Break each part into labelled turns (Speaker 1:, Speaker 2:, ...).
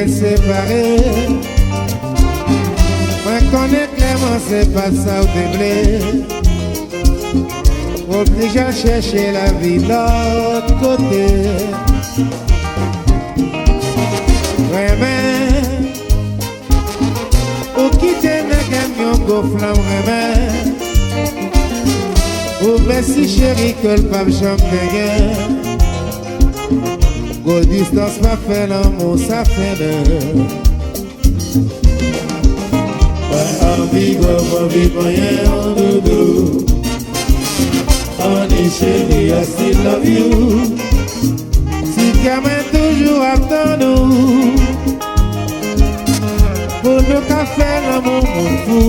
Speaker 1: qu'elle séparée. Moi connais clairement c'est pas ça ou déblé. Obligé à chercher la vie de l'autre côté. Ouais mais ou quitter le camion go flamme vraiment. Ou merci chérie que le pape chante bien. Go distance pas fait l'amour ça fait de. Ouais envie moyen en doudou. Honey chérie I still love you. Si gamin toujours attend nous. Pour nous qu'a fait l'amour mon fou.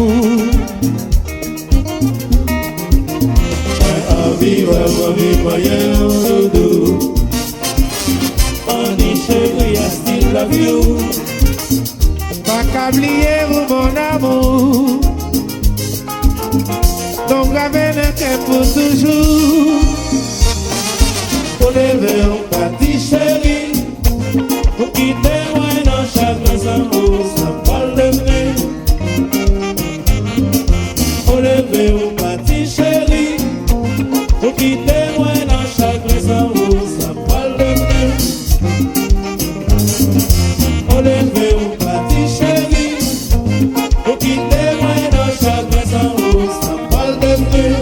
Speaker 1: Ouais, moyen doudou. Honey chérie I still love you. Pas qu'oublier mon amour. Donc gravé le cœur pour toujours. Pour lever un petit chéri. Pour quitter moi dans chaque amour. Ça va lever. Pour lever un petit chéri. Pour quitter moi dans chaque amour. Ça va lever. Pour lever un petit chéri. Pour quitter moi dans chaque amour. Ça va lever.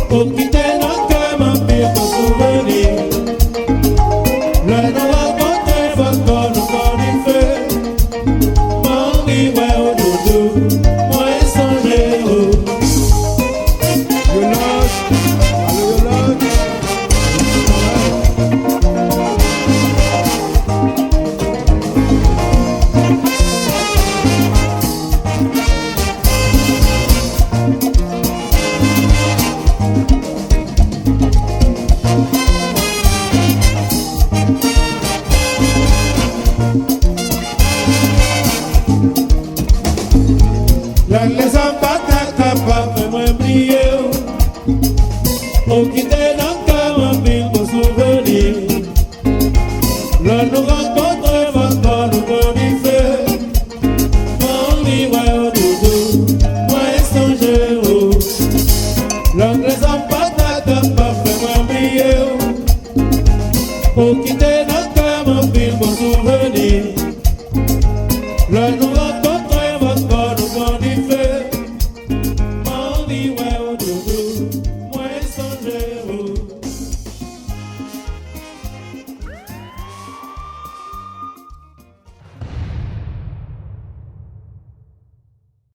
Speaker 1: Pour quitter notre cœur, mon pire pour souvenir. Le nous rencontrer, faut qu'on nous connaît feu. Mon rivet au doudou, moi songer au.
Speaker 2: You love, allo you love.
Speaker 1: Les enfants capables de m'oublier. Pour quitter notre cœur, mon pire pour souvenir. Le nous rencontrer, faut qu'on nous connaît feu. Mon rivet au doudou, moi songer au. Les enfants capables de m'oublier. Pour quitter